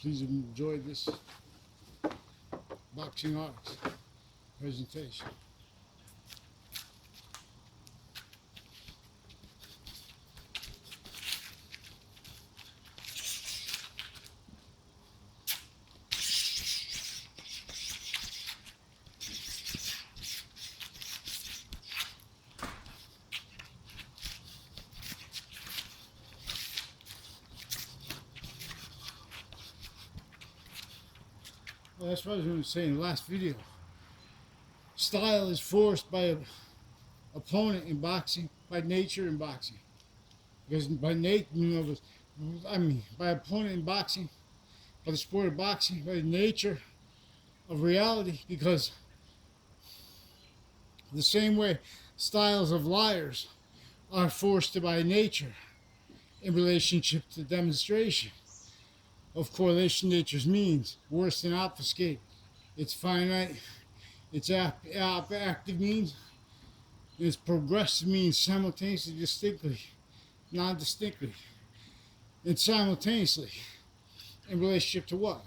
Please enjoy this boxing arts presentation. Well, that's what I was going to say in the last video. Style is forced by an opponent in boxing, by nature in boxing. Because by by opponent in boxing, by the sport of boxing, by the nature of reality, because the same way styles of liars are forced by nature in relationship to demonstration of correlation nature's means, worse than obfuscate. It's finite, it's active means, it's progressive means simultaneously, distinctly, non-distinctly, and simultaneously in relationship to what?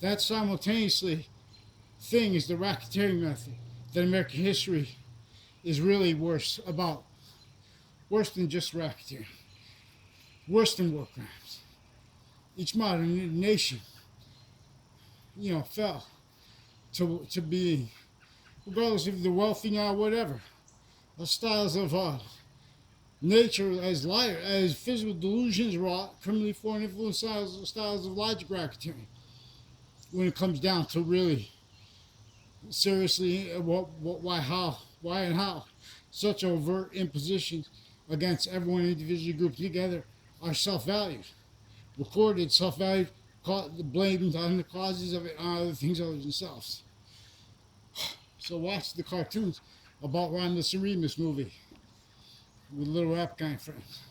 That simultaneously thing is the racketeering method that American history is really worse about. Worse than just racketeering. Worse than war crimes. Each modern nation, fell to being, regardless if they're wealthy now, whatever. The styles of nature as liar, as physical delusions wrought, criminally foreign influence styles of logic racketeering. When it comes down to really, seriously, why, and how such overt impositions against everyone individually grouped together are self-valued, recorded, self-valued, blamed on the causes of it, on other things other than themselves. So watch the cartoons about Romulus and Remus movie with little rap guy friends.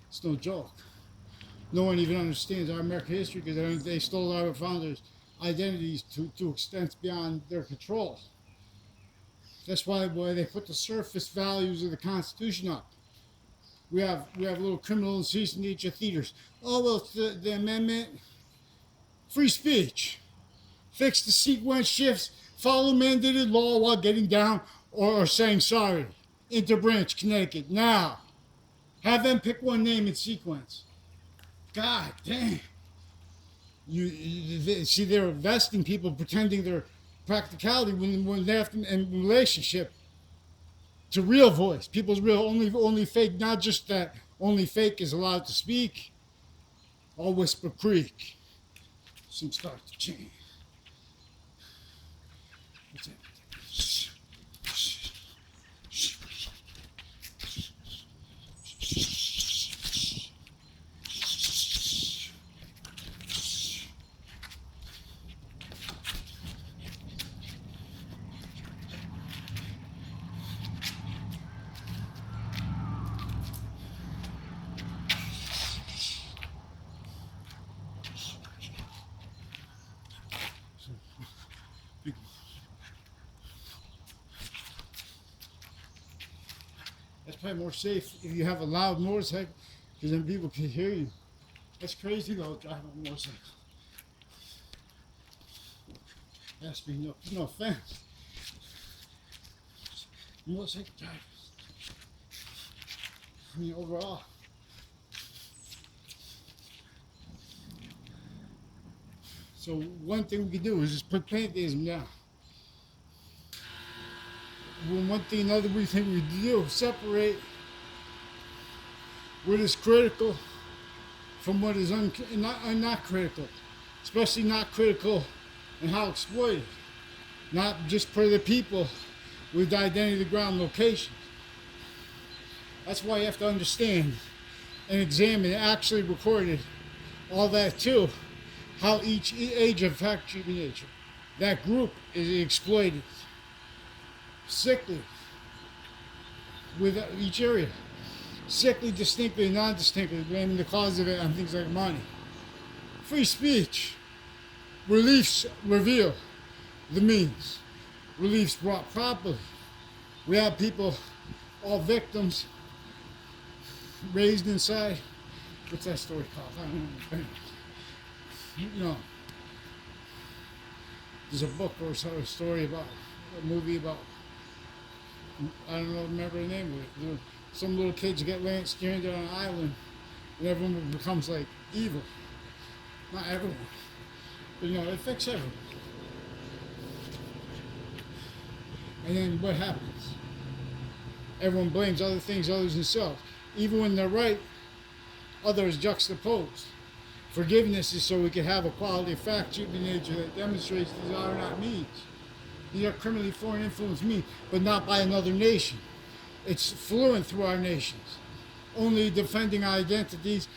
It's no joke. No one even understands our American history because they stole our founders' identities to extents beyond their control. That's why they put the surface values of the Constitution up. We have little criminal and cease nature theaters. Oh, well, it's the amendment. Free speech. Fix the sequence shifts. Follow mandated law while getting down or saying sorry. Interbranch, Connecticut. Now. Have them pick one name in sequence. God damn. See, they're investing people pretending they're practicality when they have to, in relationship to real voice, people's real, only fake, not just that only fake is allowed to speak. All Whisper Creek. Some start to change. What's that? That's probably more safe if you have a loud motorcycle, because then people can hear you. That's crazy though, driving a motorcycle. That's me, no offense. Motorcycle drivers. I mean, overall. So one thing we can do is just put pantheism down. One thing another we think we do, separate what is critical from what is not critical, especially not critical and how exploited, not just for the people with identity ground locations. That's why you have to understand and examine, actually recorded all that too, how each age of factory nature, that group is exploited. Sickly with each area. Sickly, distinctly, non-distinctly, blaming the cause of it on things like money. Free speech. Reliefs reveal the means. Reliefs brought properly. We have people, all victims, raised inside what's that story called? I don't know. You know, there's a book or a story about a movie about, I don't know, remember the name of it. Some little kids get stranded on an island, and everyone becomes like evil. Not everyone, but it affects everyone. And then what happens? Everyone blames other things other than themselves. Even when they're right, others juxtapose. Forgiveness is so we can have a quality of fact treatment nature that demonstrates these are not means. These are criminally foreign influence means, but not by another nation. It's fluent through our nations. Only defending our identities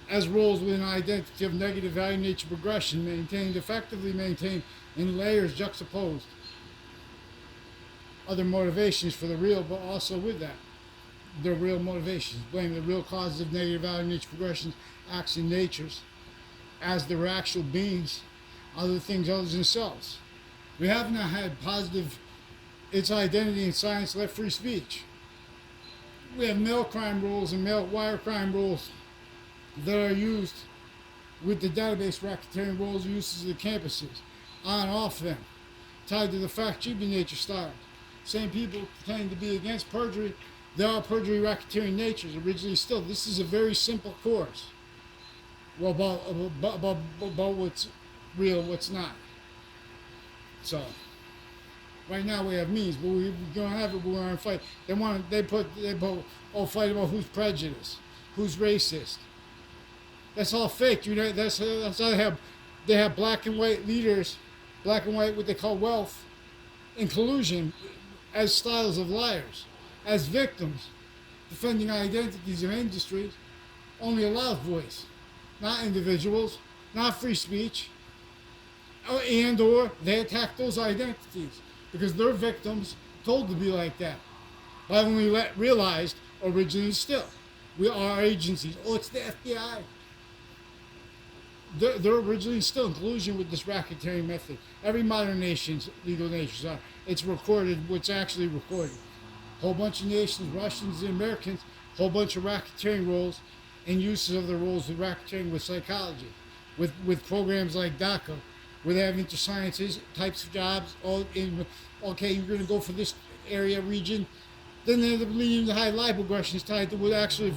as roles within an identity of negative value nature progression, effectively maintained in layers juxtaposed. Other motivations for the real, but also with that, their real motivations. Blame the real causes of negative value nature progressions, acts and natures, as their actual beings, other things other than themselves. We have not had positive, its identity in science left free speech. We have mail crime rules and mail wire crime rules that are used with the database racketeering rules and uses of the campuses, on and off them, tied to the fact-cheating nature style. Same people claim to be against perjury. There are perjury racketeering natures originally still. This is a very simple course. Well, about what's real, what's not. So, right now we have means, but we're gonna have it. We're gonna fight. They put fight about who's prejudiced, who's racist. That's all fake. That's how they have black and white leaders, black and white what they call wealth, in collusion, as styles of liars, as victims, defending identities of industries, only allows voice, not individuals, not free speech, and or they attack those identities because they're victims told to be like that. But when we realized originally still, we are agencies. Oh, it's the FBI. They're originally still in collusion with this racketeering method. Every modern nation's legal nations are. It's recorded, what's actually recorded. Whole bunch of nations, Russians and Americans, whole bunch of racketeering roles and uses of the roles of racketeering with psychology, with programs like DACA, where they have intersciences types of jobs. Okay, you're going to go for this area, region. Then they end up leading to high libel aggressions tied to what actually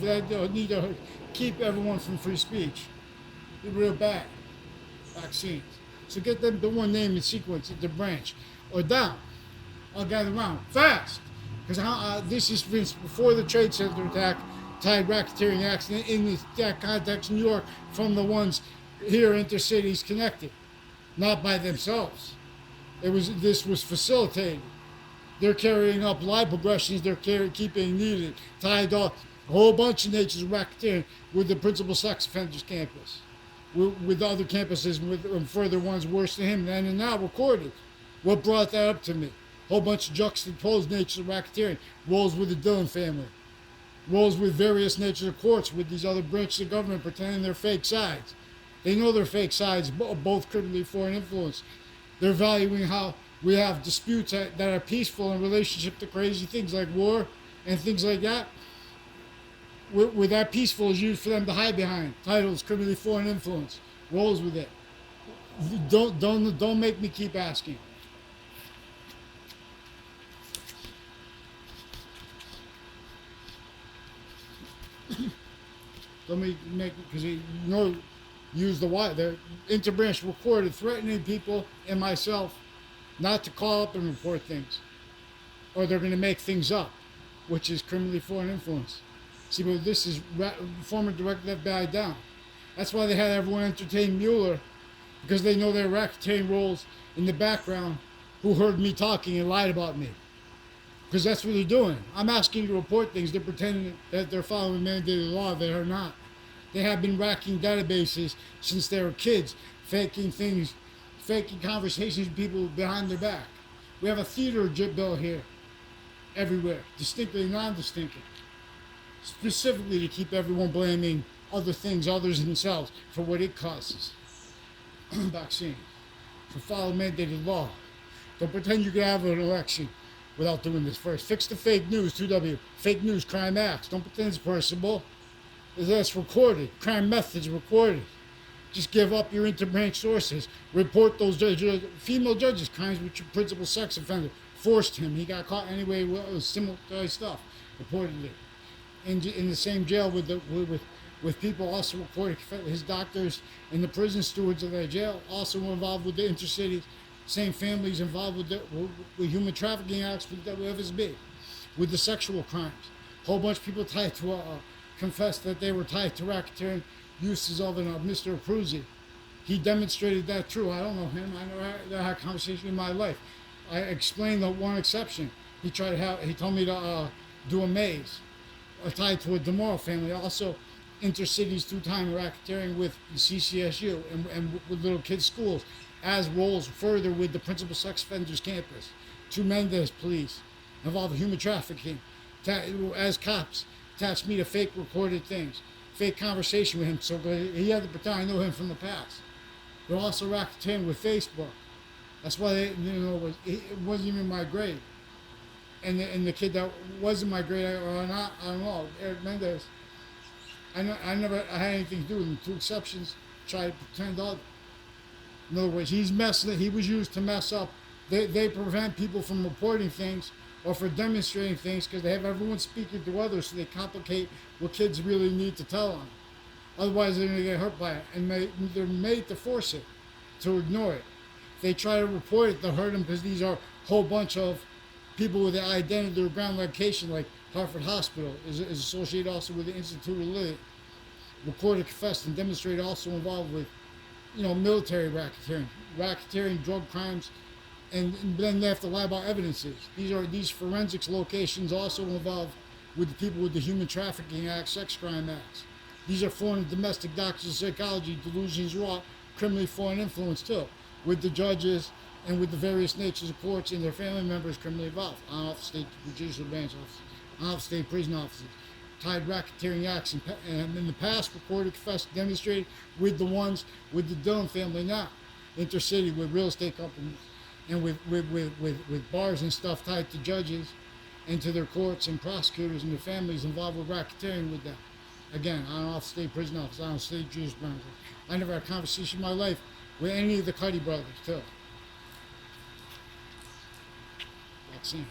need to keep everyone from free speech. They're real bad. Vaccines. So get them to one name and sequence at the branch. Or down. I'll gather around. Fast! Because this has been before the Trade Center attack, tied racketeering acts in that context, New York, from the ones here, intercities connected. Not by themselves. This was facilitated. They're carrying up libel aggressions, they're keeping needed, tied off a whole bunch of natures of racketeering with the principal sex offenders campus. With other campuses, with further ones worse than him, and now recorded. What brought that up to me? Whole bunch of juxtaposed natures of racketeering, roles with the Dillon family, roles with various natures of courts, with these other branches of government pretending they're fake sides. They know they're fake sides, both criminally foreign influence. They're valuing how we have disputes that are peaceful in relationship to crazy things like war and things like that. Where that peaceful is used for them to hide behind titles, criminally foreign influence, roles with it. Don't make me keep asking. Don't make because use the interbranch recorded threatening people and myself not to call up and report things, or they're going to make things up, which is criminally foreign influence. See, but this is former director FBI down. That's why they had everyone entertain Mueller, because they know there are racketeering roles in the background who heard me talking and lied about me. Because that's what they're doing. I'm asking you to report things. They're pretending that they're following mandated law. They are not. They have been racking databases since they were kids, faking things, faking conversations with people behind their back. We have a theater bill here, everywhere, distinctly non-distinctly, specifically to keep everyone blaming other things, others themselves, for what it causes. Vaccine. For follow mandated law. Don't pretend you can have an election without doing this first. Fix the fake news, 2W. Fake news, crime acts. Don't pretend it's personable. That's recorded. Crime methods recorded. Just give up your interbranch sources. Report those judges, female judges, crimes which your principal sex offender forced him. He got caught anyway with similar stuff, reportedly. In the same jail with people also reported. His doctors and the prison stewards of that jail also were involved with the intercity. Same families involved with human trafficking acts with WFSB, with the sexual crimes. A whole bunch of people tied to confessed that they were tied to racketeering uses of Mr. Abruzzi. He demonstrated that true. I don't know him. I never had a conversation in my life. I explained the one exception. He told me to do a maze tied to a DeMauro family. Also, intercities through time racketeering with CCSU and with little kids' schools, as rolls further with the principal sex offenders campus. 2 Mendez police involved in human trafficking. As cops, attached me to fake recorded things, fake conversation with him. So he had to pretend I know him from the past. They're also racketeering with Facebook. That's why it wasn't even my grade. And the kid that wasn't my grade or not, I don't know, Eric Mendez. I never had anything to do with him. 2 exceptions. Tried to pretend other. In other words, he was used to mess up. They prevent people from reporting things or for demonstrating things because they have everyone speaking to others, so they complicate what kids really need to tell them. Otherwise, they're going to get hurt by it, and they're made to force it, to ignore it. If they try to report it, they'll hurt them because these are a whole bunch of people with the identity or ground location, like Hartford Hospital is associated also with the Institute of Living. Recorded, confessed, and demonstrated also involved with, military racketeering, drug crimes, and then they have to lie about evidences. These forensics locations also involved with the people with the Human Trafficking Act, Sex Crime Acts. These are foreign and domestic doctors of psychology, delusions wrought, criminally foreign influence too, with the judges and with the various natures of courts and their family members criminally involved. On-off state judicial branch officers, on-off state prison officers, tied racketeering acts and in the past recorded, confessed, demonstrated with the Dillon family now, intercity with real estate companies and with bars and stuff tied to judges and to their courts and prosecutors and their families involved with racketeering with them. Again, on-off state prison officers, on-off state judicial branch. I never had a conversation in my life with any of the Cuddy brothers too. Vaccine.